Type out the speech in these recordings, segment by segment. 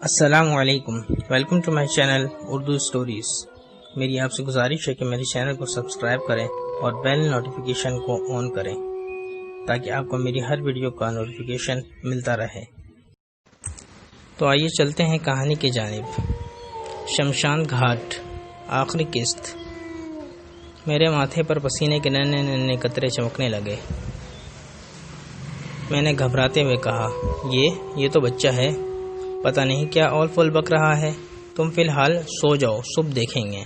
السلام علیکم، welcome to my channel Urdu stories. میری آپ سے گزارش ہے کہ میرے چینل کو سبسکرائب کریں اور بیل نوٹیفیکیشن کو آن کریں تاکہ آپ کو میری ہر ویڈیو کا نوٹیفیکیشن ملتا رہے۔ تو آئیے چلتے ہیں کہانی کی جانب۔ شمشان گھاٹ، آخری قسط۔ میرے ماتھے پر پسینے کے ننھے ننھے قطرے چمکنے لگے۔ میں نے گھبراتے ہوئے کہا، یہ تو بچہ ہے، پتہ نہیں کیا اول فول بک رہا ہے۔ تم فی الحال سو جاؤ، صبح دیکھیں گے۔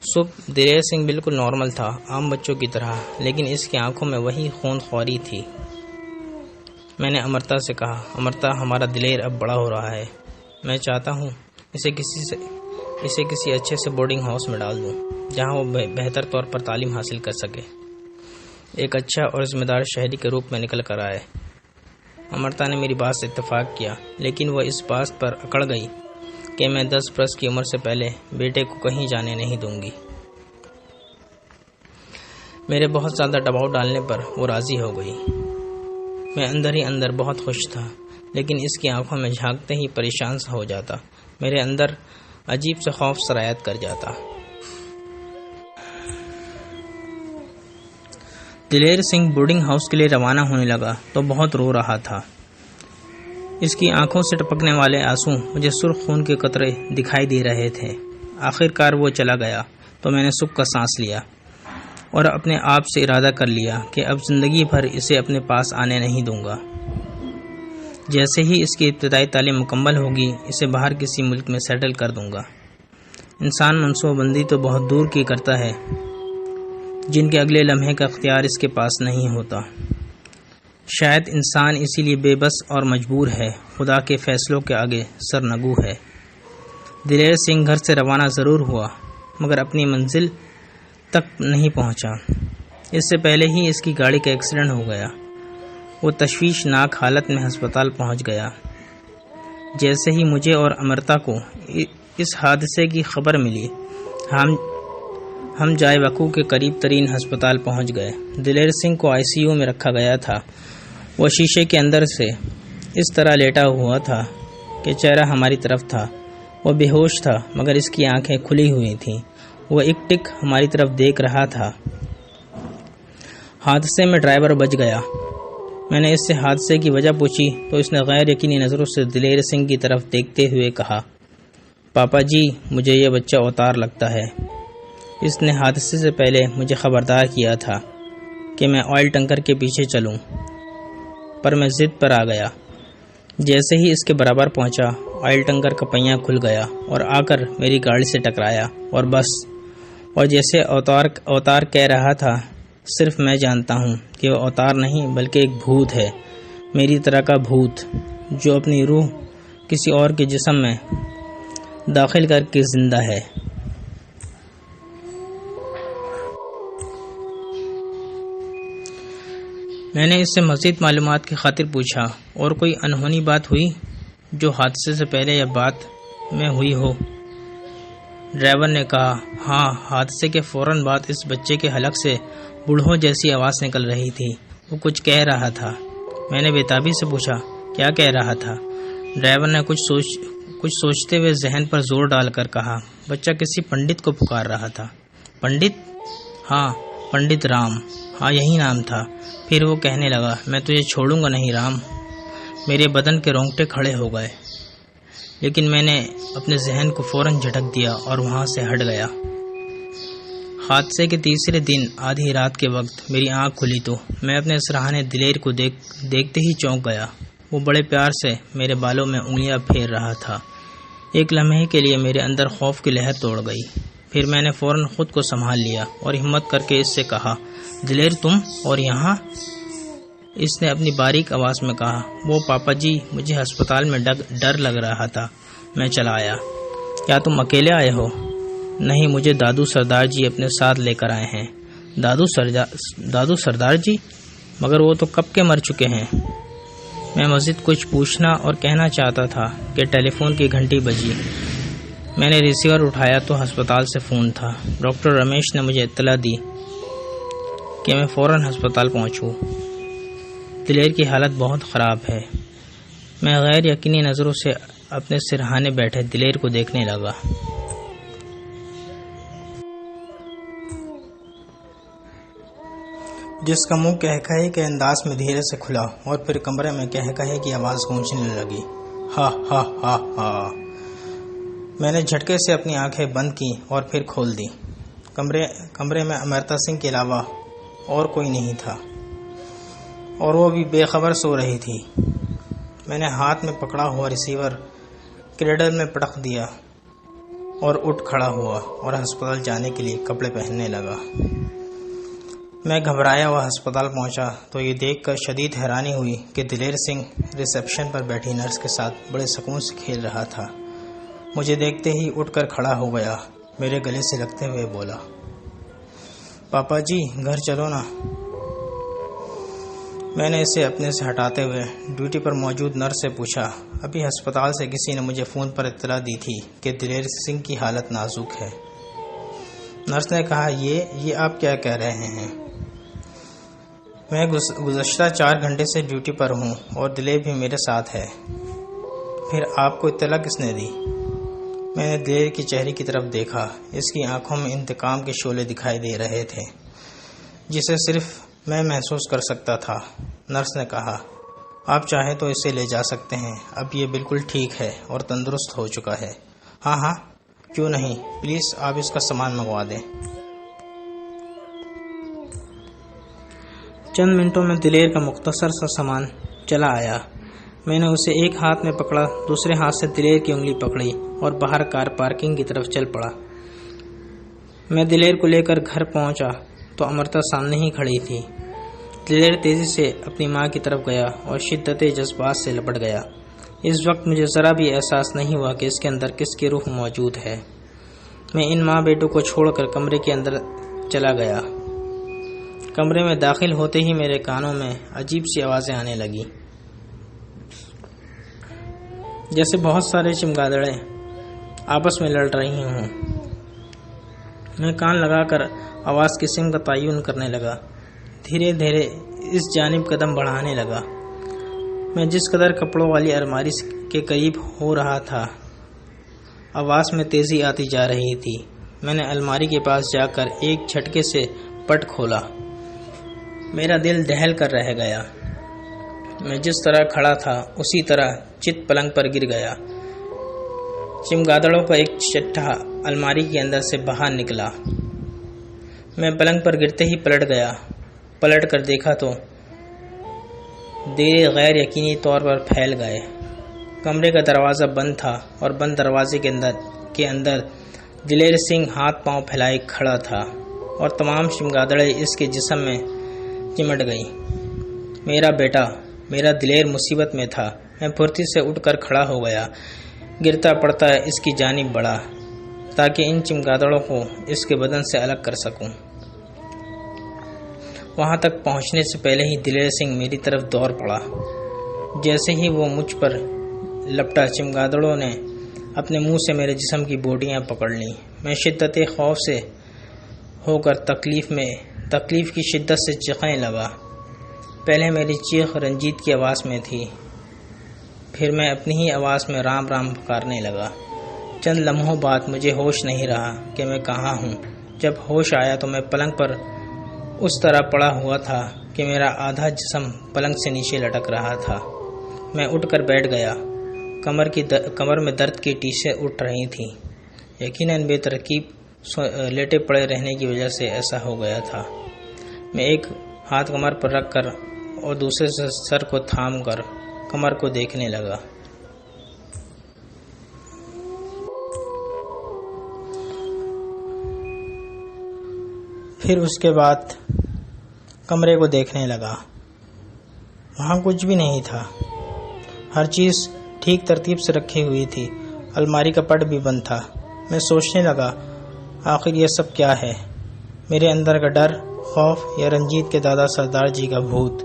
صبح دلیر سنگھ بالکل نارمل تھا، عام بچوں کی طرح، لیکن اس کی آنکھوں میں وہی خون خواری تھی۔ میں نے امرتا سے کہا، امرتا، ہمارا دلیر اب بڑا ہو رہا ہے، میں چاہتا ہوں اسے کسی اچھے سے بورڈنگ ہاؤس میں ڈال دوں جہاں وہ بہتر طور پر تعلیم حاصل کر سکے، ایک اچھا اور ذمہ دار شہری کے روپ میں نکل کر آئے۔ امرتا نے میری بات سے اتفاق کیا، لیکن وہ اس بات پر اکڑ گئی کہ میں 10 برس کی عمر سے پہلے بیٹے کو کہیں جانے نہیں دوں گی۔ میرے بہت زیادہ دباؤ ڈالنے پر وہ راضی ہو گئی۔ میں اندر ہی اندر بہت خوش تھا، لیکن اس کی آنکھوں میں جھانکتے ہی پریشان سا ہو جاتا، میرے اندر عجیب سے خوف سرایت کر جاتا۔ دلیر سنگھ بورڈنگ ہاؤس کے لیے روانہ ہونے لگا تو بہت رو رہا تھا۔ اس کی آنکھوں سے ٹپکنے والے آنسو مجھے سرخ خون کے قطرے دکھائی دے رہے تھے۔ آخر کار وہ چلا گیا تو میں نے سکھ کا سانس لیا اور اپنے آپ سے ارادہ کر لیا کہ اب زندگی بھر اسے اپنے پاس آنے نہیں دوں گا۔ جیسے ہی اس کی ابتدائی تعلیم مکمل ہوگی، اسے باہر کسی ملک میں سیٹل کر دوں گا۔ انسان منصوبہ بندی تو بہت دور کی کرتا ہے، جن کے اگلے لمحے کا اختیار اس کے پاس نہیں ہوتا۔ شاید انسان اسی لیے بے بس اور مجبور ہے، خدا کے فیصلوں کے آگے سرنگو ہے۔ دلیر سنگھ گھر سے روانہ ضرور ہوا، مگر اپنی منزل تک نہیں پہنچا۔ اس سے پہلے ہی اس کی گاڑی کا ایکسیڈنٹ ہو گیا۔ وہ تشویشناک حالت میں ہسپتال پہنچ گیا۔ جیسے ہی مجھے اور امرتا کو اس حادثے کی خبر ملی، ہم جائے وقوع کے قریب ترین ہسپتال پہنچ گئے۔ دلیر سنگھ کو ICU میں رکھا گیا تھا۔ وہ شیشے کے اندر سے اس طرح لیٹا ہوا تھا کہ چہرہ ہماری طرف تھا۔ وہ بے ہوش تھا، مگر اس کی آنکھیں کھلی ہوئی تھیں۔ وہ ایک ٹک ہماری طرف دیکھ رہا تھا۔ حادثے میں ڈرائیور بچ گیا۔ میں نے اس سے حادثے کی وجہ پوچھی تو اس نے غیر یقینی نظروں سے دلیر سنگھ کی طرف دیکھتے ہوئے کہا، پاپا جی، مجھے یہ بچہ اوتار لگتا ہے۔ اس نے حادثے سے پہلے مجھے خبردار کیا تھا کہ میں آئل ٹینکر کے پیچھے چلوں، پر میں ضد پر آ گیا۔ جیسے ہی اس کے برابر پہنچا، آئل ٹینکر کا پہیہ کھل گیا اور آ کر میری گاڑی سے ٹکرایا، اور بس۔ اور جیسے اوتار کہہ رہا تھا، صرف میں جانتا ہوں کہ وہ اوتار نہیں بلکہ ایک بھوت ہے، میری طرح کا بھوت، جو اپنی روح کسی اور کے جسم میں داخل کر کے زندہ ہے۔ میں نے اس سے مزید معلومات کی خاطر پوچھا، اور کوئی انہونی بات ہوئی جو حادثے سے پہلے یا بعد میں ہوئی ہو؟ ڈرائیور نے کہا، ہاں، حادثے کے فوراً بعد اس بچے کے حلق سے بوڑھوں جیسی آواز نکل رہی تھی۔ وہ کچھ کہہ رہا تھا۔ میں نے بےتابی سے پوچھا، کیا کہہ رہا تھا؟ ڈرائیور نے کچھ سوچتے ہوئے ذہن پر زور ڈال کر کہا، بچہ کسی پنڈت کو پکار رہا تھا۔ پنڈت؟ ہاں، پنڈت رام، ہاں یہی نام تھا۔ پھر وہ کہنے لگا، میں تجھے چھوڑوں گا نہیں رام۔ میرے بدن کے رونگٹے کھڑے ہو گئے، لیکن میں نے اپنے ذہن کو فوراً جھٹک دیا اور وہاں سے ہٹ گیا۔ حادثے کے تیسرے دن آدھی رات کے وقت میری آنکھ کھلی تو میں اپنے سراہنے دلیر کو دیکھتے ہی چونک گیا۔ وہ بڑے پیار سے میرے بالوں میں انگلیاں پھیر رہا تھا۔ ایک لمحے کے لیے میرے اندر خوف کی لہر توڑ گئی، پھر میں نے فوراً خود کو سنبھال لیا اور ہمت کر کے اس سے کہا، دلیر تم اور یہاں؟ اس نے اپنی باریک آواز میں کہا، وہ پاپا جی، مجھے ہسپتال میں ڈر لگ رہا تھا، میں چلا آیا۔ کیا تم اکیلے آئے ہو؟ نہیں، مجھے دادو سردار جی اپنے ساتھ لے کر آئے ہیں۔ دادو سردار جی؟ مگر وہ تو کب کے مر چکے ہیں۔ میں مزید کچھ پوچھنا اور کہنا چاہتا تھا کہ ٹیلی فون کی گھنٹی بجی۔ میں نے ریسیور اٹھایا تو ہسپتال سے فون تھا۔ ڈاکٹر رمیش نے مجھے اطلاع دی کہ میں فوراً ہسپتال پہنچوں۔ دلیر کی حالت بہت خراب ہے۔ میں غیر یقینی نظروں سے اپنے سرہانے بیٹھے دلیر کو دیکھنے لگا۔ جس کا منہ کہے کے انداز میں دھیرے سے کھلا اور پھر کمرے میں کہے کی آواز گونجنے لگی۔ ہا ہا ہا ہا۔ میں نے جھٹکے سے اپنی آنکھیں بند کی اور پھر کھول دی۔ کمرے میں امرتا سنگھ کے علاوہ اور کوئی نہیں تھا اور وہ بھی بے خبر سو رہی تھی۔ میں نے ہاتھ میں پکڑا ہوا ریسیور کریڈل میں پٹک دیا اور اٹھ کھڑا ہوا اور ہسپتال جانے کے لیے کپڑے پہننے لگا۔ میں گھبرایا ہوا ہسپتال پہنچا تو یہ دیکھ کر شدید حیرانی ہوئی کہ دلیر سنگھ ریسیپشن پر بیٹھی نرس کے ساتھ بڑے سکون سے کھیل رہا تھا۔ مجھے دیکھتے ہی اٹھ کر کھڑا ہو گیا، میرے گلے سے لگتے ہوئے بولا، پاپا جی گھر چلو نا۔ میں نے اسے اپنے سے ہٹاتے ہوئے ڈیوٹی پر موجود نرس سے پوچھا، ابھی ہسپتال سے کسی نے مجھے فون پر اطلاع دی تھی کہ دلیر سنگھ کی حالت نازک ہے۔ نرس نے کہا، یہ آپ کیا کہہ رہے ہیں؟ میں گزشتہ 4 گھنٹے سے ڈیوٹی پر ہوں اور دلیر بھی میرے ساتھ ہے۔ پھر آپ کو اطلاع کس نے دی؟ میں نے دلیر کی چہرے کی طرف دیکھا، اس کی آنکھوں میں انتقام کے شعلے دکھائی دے رہے تھے جسے صرف میں محسوس کر سکتا تھا۔ نرس نے کہا، آپ چاہیں تو اسے لے جا سکتے ہیں، اب یہ بالکل ٹھیک ہے اور تندرست ہو چکا ہے۔ ہاں کیوں نہیں، پلیز آپ اس کا سامان منگوا دیں۔ چند منٹوں میں دلیر کا مختصر سا سامان چلا آیا۔ میں نے اسے ایک ہاتھ میں پکڑا، دوسرے ہاتھ سے دلیر کی انگلی پکڑی اور باہر کار پارکنگ کی طرف چل پڑا۔ میں دلیر کو لے کر گھر پہنچا تو امرتا سامنے ہی کھڑی تھی۔ دلیر تیزی سے اپنی ماں کی طرف گیا اور شدت جذبات سے لپٹ گیا۔ اس وقت مجھے ذرا بھی احساس نہیں ہوا کہ اس کے اندر کس کی روح موجود ہے۔ میں ان ماں بیٹوں کو چھوڑ کر کمرے کے اندر چلا گیا۔ کمرے میں داخل ہوتے ہی میرے کانوں میں عجیب سی آوازیں آنے لگی، جیسے بہت سارے چمگادڑیں آپس میں لڑ رہی ہوں۔ میں کان لگا کر آواز کی سمت کا تعین کرنے لگا، دھیرے دھیرے اس جانب قدم بڑھانے لگا۔ میں جس قدر کپڑوں والی الماری کے قریب ہو رہا تھا، آواز میں تیزی آتی جا رہی تھی۔ میں نے الماری کے پاس جا کر ایک جھٹکے سے پٹ کھولا۔ میرا دل دہل کر رہ گیا۔ میں جس طرح کھڑا تھا اسی طرح چت پلنگ پر گر گیا۔ چمگادڑوں کا ایک چٹھا الماری کے اندر سے باہر نکلا۔ میں پلنگ پر گرتے ہی پلٹ گیا۔ پلٹ کر دیکھا تو دیرے غیر یقینی طور پر پھیل گئے۔ کمرے کا دروازہ بند تھا اور بند دروازے کے اندر دلیر سنگھ ہاتھ پاؤں پھیلائے کھڑا تھا اور تمام چمگادڑیں اس کے جسم میں چمٹ گئی۔ میرا بیٹا، میرا دلیر مصیبت میں تھا۔ میں پھرتی سے اٹھ کر کھڑا ہو گیا، گرتا پڑتا اس کی جانب بڑھا تاکہ ان چمگادڑوں کو اس کے بدن سے الگ کر سکوں۔ وہاں تک پہنچنے سے پہلے ہی دلیر سنگھ میری طرف دوڑ پڑا۔ جیسے ہی وہ مجھ پر لپٹا، چمگادڑوں نے اپنے منہ سے میرے جسم کی بوٹیاں پکڑ لیں۔ میں شدت خوف سے ہو کر تکلیف کی شدت سے چیخنے لگا۔ پہلے میری چیخ رنجیت کی آواز میں تھی، پھر میں اپنی ہی آواز میں رام رام پکارنے لگا۔ چند لمحوں بعد مجھے ہوش نہیں رہا کہ میں کہاں ہوں۔ جب ہوش آیا تو میں پلنگ پر اس طرح پڑا ہوا تھا کہ میرا آدھا جسم پلنگ سے نیچے لٹک رہا تھا۔ میں اٹھ کر بیٹھ گیا۔ کمر میں درد کی ٹیسیں اٹھ رہی تھیں۔ یقیناً بے ترتیب لیٹے پڑے رہنے کی وجہ سے ایسا ہو گیا تھا۔ میں ایک ہاتھ کمر پر رکھ کر اور دوسرے سے سر کو تھام کر کمر کو دیکھنے لگا۔ پھر اس کے بعد کمرے کو دیکھنے لگا۔ وہاں کچھ بھی نہیں تھا، ہر چیز ٹھیک ترتیب سے رکھی ہوئی تھی۔ الماری کا پٹ بھی بند تھا۔ میں سوچنے لگا، آخر یہ سب کیا ہے؟ میرے اندر کا ڈر، خوف یا رنجیت کے دادا سردار جی کا بھوت؟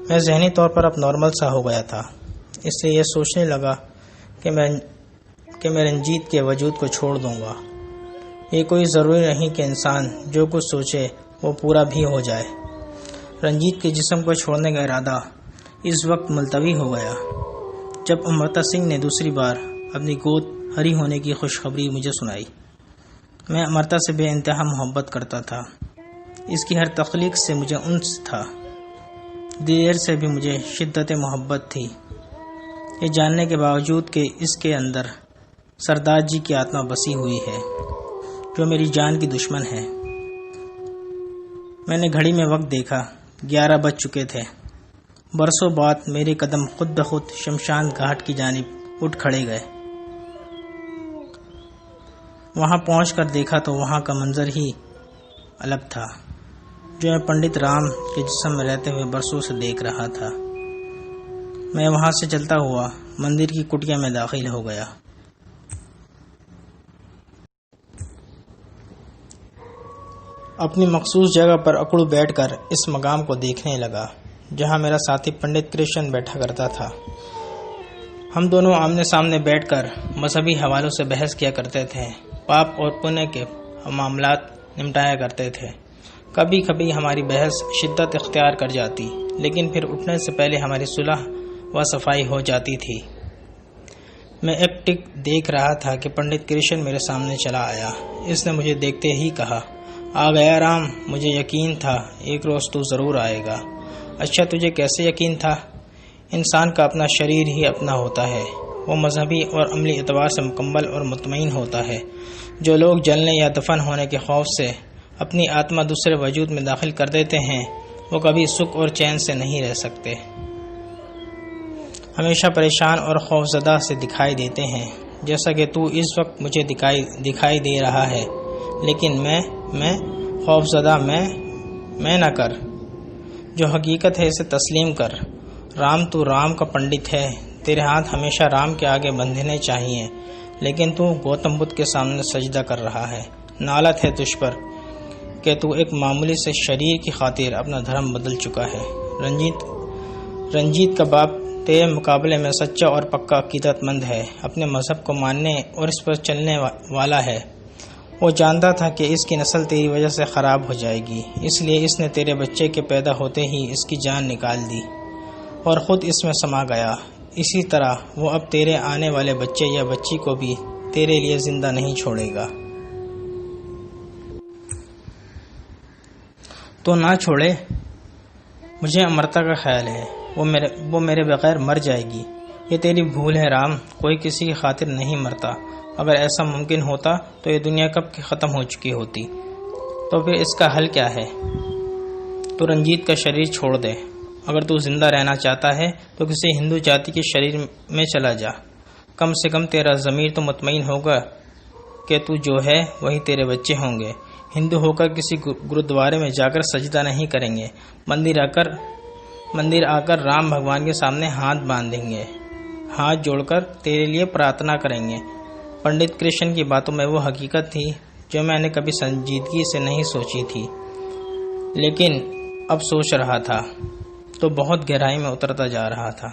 میں ذہنی طور پر اب نارمل سا ہو گیا تھا، اس سے یہ سوچنے لگا کہ میں رنجیت کے وجود کو چھوڑ دوں گا۔ یہ کوئی ضروری نہیں کہ انسان جو کچھ سوچے وہ پورا بھی ہو جائے۔ رنجیت کے جسم کو چھوڑنے کا ارادہ اس وقت ملتوی ہو گیا۔ جب امرتا سنگھ نے دوسری بار اپنی گود ہری ہونے کی خوشخبری مجھے سنائی۔ میں امرتا سے بے انتہا محبت کرتا تھا۔ اس کی ہر تخلیق سے مجھے انس تھا۔ دلیر سے بھی مجھے شدت محبت تھی، یہ جاننے کے باوجود کہ اس کے اندر سردار جی کی آتما بسی ہوئی ہے جو میری جان کی دشمن ہے۔ میں نے گھڑی میں وقت دیکھا، 11 بج چکے تھے۔ برسوں بعد میرے قدم خود بخود شمشان گھاٹ کی جانب اٹھ کھڑے گئے۔ وہاں پہنچ کر دیکھا تو وہاں کا منظر ہی الگ تھا جو میں پنڈت رام کے جسم میں رہتے ہوئے برسوں سے دیکھ رہا تھا۔ میں وہاں سے چلتا ہوا مندر کی کٹیا میں داخل ہو گیا۔ اپنی مخصوص جگہ پر اکڑو بیٹھ کر اس مقام کو دیکھنے لگا جہاں میرا ساتھی پنڈت کرشن بیٹھا کرتا تھا۔ ہم دونوں آمنے سامنے بیٹھ کر مذہبی حوالوں سے بحث کیا کرتے تھے، پاپ اور پنے کے معاملات نمٹایا کرتے تھے۔ کبھی کبھی ہماری بحث شدت اختیار کر جاتی، لیکن پھر اٹھنے سے پہلے ہماری صلح و صفائی ہو جاتی تھی۔ میں ایک ٹک دیکھ رہا تھا کہ پنڈت کرشن میرے سامنے چلا آیا۔ اس نے مجھے دیکھتے ہی کہا، آ گیا رام، مجھے یقین تھا ایک روز تو ضرور آئے گا۔ اچھا، تجھے کیسے یقین تھا؟ انسان کا اپنا شریر ہی اپنا ہوتا ہے، وہ مذہبی اور عملی اعتبار سے مکمل اور مطمئن ہوتا ہے۔ جو لوگ جلنے یا دفن ہونے کے خوف سے اپنی آتما دوسرے وجود میں داخل کر دیتے ہیں، وہ کبھی سکھ اور چین سے نہیں رہ سکتے، ہمیشہ پریشان اور خوفزدہ سے دکھائی دیتے ہیں، جیسا کہ تو اس وقت مجھے دکھائی دے رہا ہے۔ لیکن میں خوفزدہ میں نہ کر، جو حقیقت ہے اسے تسلیم کر۔ رام، تو رام کا پنڈت ہے، تیرے ہاتھ ہمیشہ رام کے آگے بندھنے چاہیے، لیکن تو گوتم بدھ کے سامنے سجدہ کر رہا ہے۔ نالت ہے تجھ پر کہ تو ایک معمولی سے شریر کی خاطر اپنا دھرم بدل چکا ہے۔ رنجیت کا باپ تیرے مقابلے میں سچا اور پکا عقیدت مند ہے، اپنے مذہب کو ماننے اور اس پر چلنے والا ہے۔ وہ جانتا تھا کہ اس کی نسل تیری وجہ سے خراب ہو جائے گی، اس لیے اس نے تیرے بچے کے پیدا ہوتے ہی اس کی جان نکال دی اور خود اس میں سما گیا۔ اسی طرح وہ اب تیرے آنے والے بچے یا بچی کو بھی تیرے لیے زندہ نہیں چھوڑے گا۔ تو نہ چھوڑے، مجھے امرتا کا خیال ہے، وہ میرے بغیر مر جائے گی۔ یہ تیری بھول ہے رام، کوئی کسی کی خاطر نہیں مرتا۔ اگر ایسا ممکن ہوتا تو یہ دنیا کب کی ختم ہو چکی ہوتی۔ تو پھر اس کا حل کیا ہے؟ تو رنجیت کا شریر چھوڑ دے۔ اگر تو زندہ رہنا چاہتا ہے تو کسی ہندو جاتی کے شریر میں چلا جا، کم سے کم تیرا ضمیر تو مطمئن ہوگا کہ تو جو ہے وہی تیرے بچے ہوں گے۔ ہندو ہو کر کسی گرودوارے میں جا کر سجدہ نہیں کریں گے، مندر آ کر رام بھگوان کے سامنے ہاتھ باندھیں گے، ہاتھ جوڑ کر تیرے لیے پرارتھنا کریں گے۔ پنڈت کرشن کی باتوں میں وہ حقیقت تھی جو میں نے کبھی سنجیدگی سے نہیں سوچی تھی، لیکن اب سوچ رہا تھا تو بہت گہرائی میں اترتا جا رہا تھا۔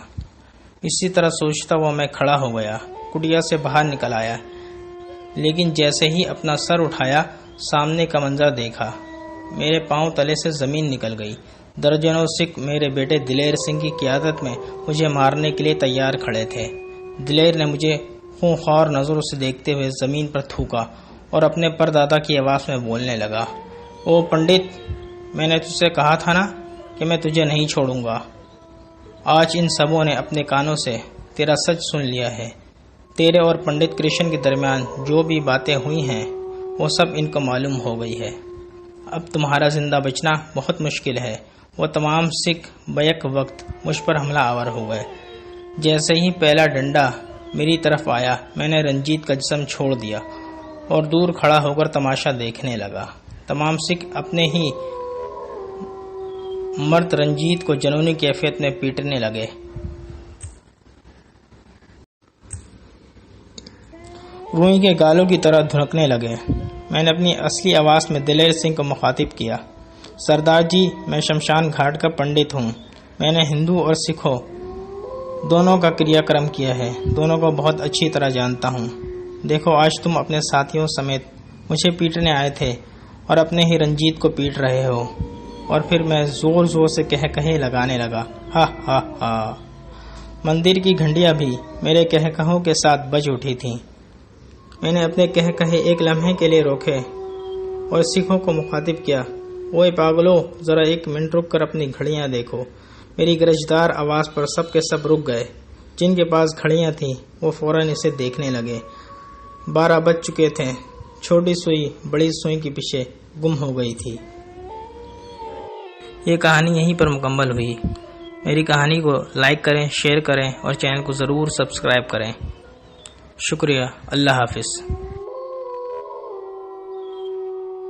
اسی طرح سوچتا ہوا میں کھڑا ہو گیا، کٹیا سے باہر نکل آیا، لیکن جیسے ہی اپنا سر اٹھایا سامنے کا منظر دیکھا، میرے پاؤں تلے سے زمین نکل گئی۔ درجنوں سکھ میرے بیٹے دلیر سنگھ کی قیادت میں مجھے مارنے کے لیے تیار کھڑے تھے۔ دلیر نے مجھے خونخوار نظروں سے دیکھتے ہوئے زمین پر تھوکا اور اپنے پردادا کی آواز میں بولنے لگا، او پنڈت، میں نے تجھ سے کہا تھا نا کہ میں تجھے نہیں چھوڑوں گا۔ آج ان سبوں نے اپنے کانوں سے تیرا سچ سن لیا ہے۔ تیرے اور پنڈت کرشن کے درمیان جو بھی باتیں ہوئی ہیں وہ سب ان کو معلوم ہو گئی ہے۔ اب تمہارا زندہ بچنا بہت مشکل ہے۔ وہ تمام سکھ بیک وقت مجھ پر حملہ آور ہو گئے۔ جیسے ہی پہلا ڈنڈا میری طرف آیا، میں نے رنجیت کا جسم چھوڑ دیا اور دور کھڑا ہو کر تماشا دیکھنے لگا۔ تمام سکھ اپنے ہی مرد رنجیت کو جنونی کیفیت میں پیٹنے لگے۔ روئی کے گالوں کی طرح دھڑکنے لگے۔ میں نے اپنی اصلی آواز میں دلیر سنگھ کو مخاطب کیا، سردار جی، میں شمشان گھاٹ کا پنڈت ہوں۔ میں نے ہندو اور سکھوں دونوں کا کریا کرم کیا ہے، دونوں کو بہت اچھی طرح جانتا ہوں۔ دیکھو، آج تم اپنے ساتھیوں سمیت مجھے پیٹنے آئے تھے اور اپنے ہی رنجیت کو پیٹ رہے ہو۔ اور پھر میں زور زور سے کہے لگانے لگا، ہا ہا ہا۔ مندر کی گھنٹیاں بھی میرے کہکہوں کے ساتھ بج اٹھی تھیں۔ میں نے اپنے کہے ایک لمحے کے لیے روکے اور سکھوں کو مخاطب کیا، اوئے پاگلو، ذرا ایک منٹ رک کر اپنی گھڑیاں دیکھو۔ میری گرجدار آواز پر سب کے سب رک گئے۔ جن کے پاس گھڑیاں تھیں وہ فوراً اسے دیکھنے لگے۔ 12 بج چکے تھے۔ چھوٹی سوئی بڑی سوئی کے پیچھے گم ہو گئی تھی۔ یہ کہانی یہیں پر مکمل ہوئی۔ میری کہانی کو لائک کریں، شیئر کریں اور چینل کو ضرور سبسکرائب کریں۔ شکریہ۔ اللہ حافظ۔